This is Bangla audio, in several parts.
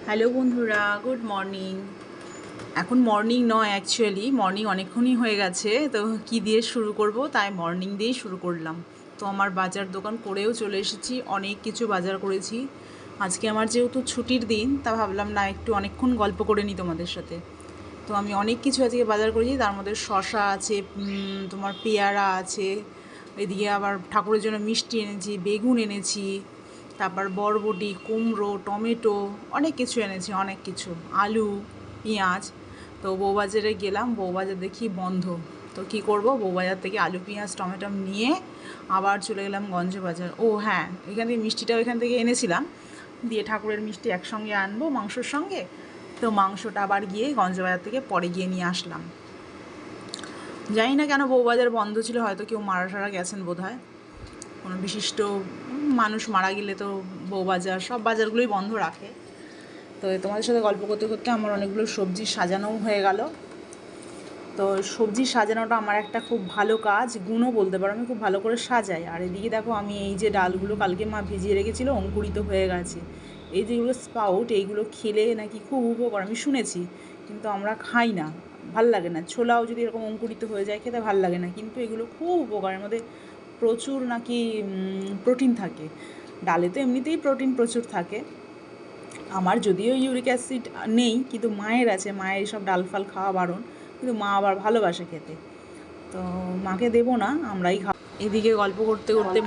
হ্যালো বন্ধুরা, গুড মর্নিং। এখন মর্নিং নয়, অ্যাকচুয়ালি মর্নিং অনেকক্ষণই হয়ে গেছে। তো কি দিয়ে শুরু করব, তাই মর্নিং দিয়েই শুরু করলাম। তো আমার বাজার দোকান করেও চলে এসেছি, অনেক কিছু বাজার করেছি। আজকে আমার যেহেতু ছুটির দিন, তা ভাবলাম না একটু অনেকক্ষণ গল্প করে নিই তোমাদের সাথে। তো আমি অনেক কিছু আজকে বাজার করেছি, তার মধ্যে শসা আছে, তোমার পেয়ারা আছে, এদিকে আবার ঠাকুরের জন্য মিষ্টি এনেছি, বেগুন এনেছি, তারপর বরবটি, কুমড়ো, টমেটো, অনেক কিছু এনেছি, অনেক কিছু, আলু, পেঁয়াজ। তো বউবাজারে গেলাম, বউবাজার দেখি বন্ধ। তো কী করব, বউবাজার থেকে আলু, পেঁয়াজ, টমেটো নিয়ে আবার চলে গেলাম গঞ্জ বাজার। ও হ্যাঁ, এখান থেকে মিষ্টিটাও এখান থেকে এনেছিলাম, দিয়ে ঠাকুরের মিষ্টি একসঙ্গে আনবো মাংসর সঙ্গে। তো মাংসটা আবার গিয়ে গঞ্জ বাজার থেকে পরে গিয়ে নিয়ে আসলাম। জানি না কেন বউবাজার বন্ধ ছিল, হয়তো কেউ মারা সারা গেছেন বোধহয়, কোনো বিশিষ্ট মানুষ মারা গেলে তো বউবাজার সব বাজারগুলোই বন্ধ রাখে। তো তোমাদের সাথে গল্প করতে করতে আমার অনেকগুলো সবজি সাজানোও হয়ে গেল। তো সবজি সাজানোটা আমার একটা খুব ভালো কাজ, গুণও বলতে পারো, আমি খুব ভালো করে সাজাই। আর এদিকে দেখো, আমি এই যে ডালগুলো কালকে মা ভিজিয়ে রেখেছিলো, অঙ্কুরিত হয়ে গেছে। এই যেগুলো স্পাউট, এইগুলো খেলে নাকি খুব উপকার, আমি শুনেছি, কিন্তু আমরা খাই না, ভাল লাগে না। ছোলাও যদি এরকম অঙ্কুরিত হয়ে যায় খেতে ভাল লাগে না, কিন্তু এগুলো খুব উপকার, এর মধ্যে প্রচুর নাকি প্রোটিন থাকে। ডালে তো এমনিতেই প্রোটিন প্রচুর থাকে। আমার যদিও ইউরিক অ্যাসিড নেই, কিন্তু মায়ের আছে, মায়ের এইসব ডাল ফাল খাওয়া বারণ, কিন্তু মা আবার ভালোবাসে খেতে। তো মাকে দেবো না, আমরাই খাবো। এদিকে গল্প করতে করতে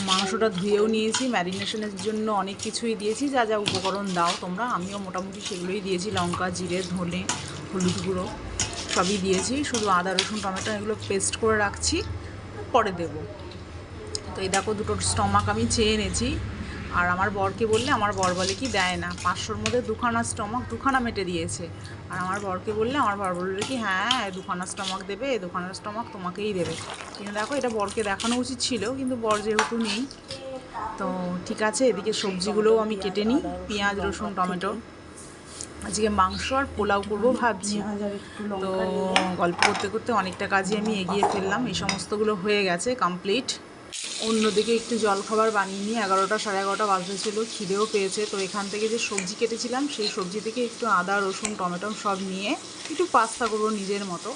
মাংসটা ধুয়েও নিয়েছি, ম্যারিনেশনের জন্য অনেক কিছুই দিয়েছি, যা যা উপকরণ দাও তোমরা, আমিও মোটামুটি সেগুলোই দিয়েছি। লঙ্কা, জিরে, ধনে, হলুদ গুঁড়ো সবই দিয়েছি, শুধু আদা, রসুন, টমেটো এগুলো পেস্ট করে রাখছি, পরে দেবো। তো এই দেখো, দুটো স্টমাক আমি চেয়ে এনেছি। আর আমার বরকে বললে, আমার বর বলে কি দেয় না, 500-র মধ্যে দুখানা স্টমাক, দুখানা মেটে দিয়েছে। আর আমার বরকে বললে, আমার বর বললে কি হ্যাঁ, দুখানা স্টমাক দেবে, দুখানা স্টমাক তোমাকেই দেবে। কিন্তু দেখো, এটা বরকে দেখানো উচিত ছিল, কিন্তু বর যেহেতু নেই, তো ঠিক আছে। এদিকে সবজিগুলোও আমি কেটে নিই, পেঁয়াজ, রসুন, টমেটো। আজকে মাংস আর পোলাও করবো ভাবছি। তো গল্প করতে করতে অনেকটা কাজই আমি এগিয়ে ফেললাম, এই সমস্তগুলো হয়ে গেছে কমপ্লিট। অন্যদিকে একটু জলখাবার বানিয়ে নিয়ে 11টা 11:30 বাজতে ছিল, খিদেও পেয়েছে। তো এখান থেকে যে সবজি কেটেছিলাম, সেই সবজি থেকে একটু আদা, রসুন, টমেটো সব নিয়ে একটু পাস্তা করবো নিজের মতো।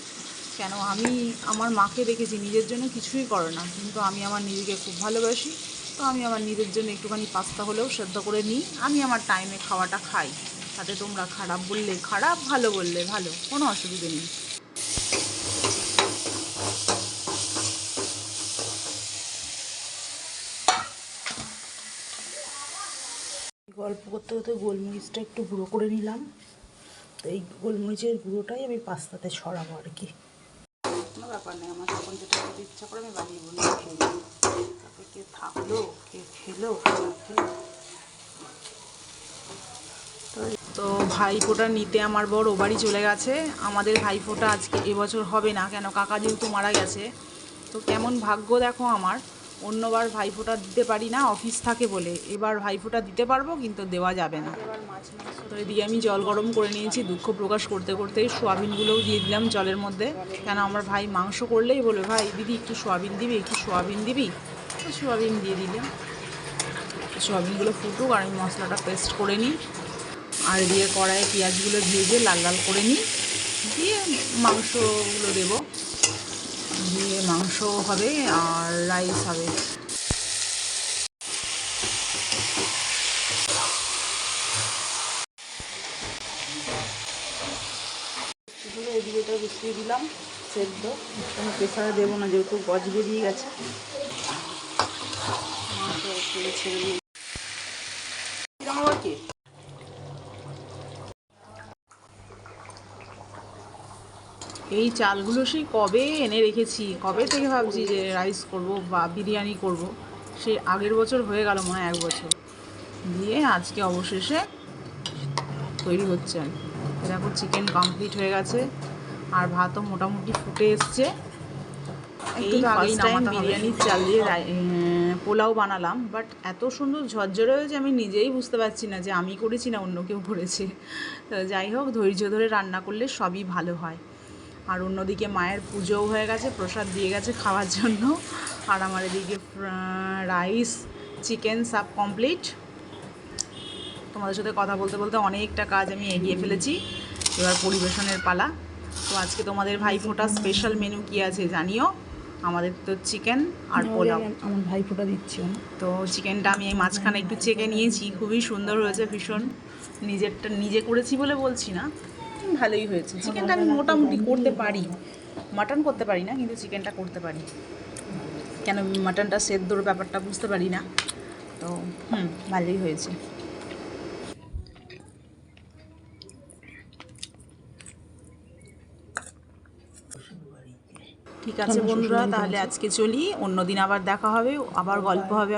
কেন, আমি আমার মাকে দেখেছি নিজের জন্য কিছুই করে না, কিন্তু আমি আমার নিজেকে খুব ভালোবাসি। তো আমি আমার নিজের জন্য একটুখানি পাস্তা হলেও সেদ্ধ করে নিই, আমি আমার টাইমে খাওয়াটা খাই। তাতে তোমরা খারাপ বললে খারাপ, ভালো বললে ভালো, কোনো অসুবিধে নেই। গল্প করতে করতে গোলমরিচটা একটু গুঁড়ো করে নিলাম। তো এই গোলমরিচের গুঁড়োটাই আমি পাস্তাতে ছড়াবো আর কি। কোনো ব্যাপার নেই, আমার যখন যেটা খেতে ইচ্ছা করে আমি বানিয়ে বলি খেয়ে নিই। তাতে কে থাকলো, কে খেলো, খেলো। তো ভাইফোঁটা নিতে আমার বর ও বাড়ি চলে গেছে। আমাদের ভাইফোঁটা আজকে এবছর হবে না, কেন কাকা যেহেতু মারা গেছে। তো কেমন ভাগ্য দেখো আমার, অন্যবার ভাইফোঁটা দিতে পারি না, অফিস থাকে বলে। এবার ভাইফোঁটা দিতে পারবো, কিন্তু দেওয়া যাবে না। তো এদিকে আমি জল গরম করে নিয়েছি, দুঃখ প্রকাশ করতে করতেই সোয়াবিনগুলোও দিয়ে দিলাম জলের মধ্যে। কেন, আমার ভাই মাংস করলেই বলে, ভাই দিদি একটু সোয়াবিন দিবি, একটু সোয়াবিন দিবি। তো সোয়াবিন দিয়ে দিলাম, সোয়াবিনগুলো ফুটুক আর আমি মশলাটা পেস্ট করে নিই। আর দিয়ে কড়াইয়ে পেঁয়াজগুলো ভেজে লাল লাল করে নিই, দিয়ে মাংসগুলো দেবো, দিয়ে মাংস হবে আর রাইস হবে। এদিকে এটা বসিয়ে দিলাম সেদ্ধ, আমি প্রেসারে দেবো না, যেহেতু গজ বেরিয়ে গেছে। মাংস ছেড়ে দিয়ে কি এই চালগুলো সেই কবে এনে রেখেছি, কবে থেকে ভাবছি যে রাইস করব বা বিরিয়ানি করব। সে আগের বছর হয়ে গেল, মনে হয় 1 বছর, দিয়ে আজকে অবশেষে তৈরি হচ্ছে আর কি। দেখো, চিকেন কমপ্লিট হয়ে গেছে আর ভাতও মোটামুটি ফুটে এসছে। এই ফার্স্ট টাইম বিরিয়ানির চাল দিয়ে পোলাও বানালাম, বাট এত সুন্দর ঝরঝরে হয়েছে, আমি নিজেই বুঝতে পারছি না যে আমি করেছি না অন্য কেউ করেছে। তো যাই হোক, ধৈর্য ধরে রান্না করলে সবই ভালো হয়। আর অন্যদিকে মায়ের পুজোও হয়ে গেছে, প্রসাদ দিয়ে গেছে খাওয়ার জন্য। আর আমার এদিকে রাইস, চিকেন সব কমপ্লিট। তোমাদের সাথে কথা বলতে বলতে অনেকটা কাজ আমি এগিয়ে ফেলেছি, এবার পরিবেশনের পালা। তো আজকে তোমাদের ভাইফোঁটা স্পেশাল মেনু কী আছে জানিও। আমাদের তো চিকেন আর পোলাও। আমার ভাইফোঁটা দিচ্ছি। তো চিকেনটা আমি এই মাঝখানে একটু চেকে নিয়েছি, খুবই সুন্দর হয়েছে, ভীষণ। নিজেরটা নিজে করেছি বলে বলছি না, ভালোই হয়েছে। চিকেনটা আমি মোটামুটি করতে পারি, মাটন করতে পারি না, কিন্তু চিকেনটা করতে পারি। কেন মাটনটা সেদ্ধর ব্যাপারটা বুঝতে পারি না, তো ভালোই হয়েছে। ঠিক আছে বন্ধুরা, তাহলে আজকে চলি, অন্য দিন আবার দেখা হবে, আবার গল্প হবে।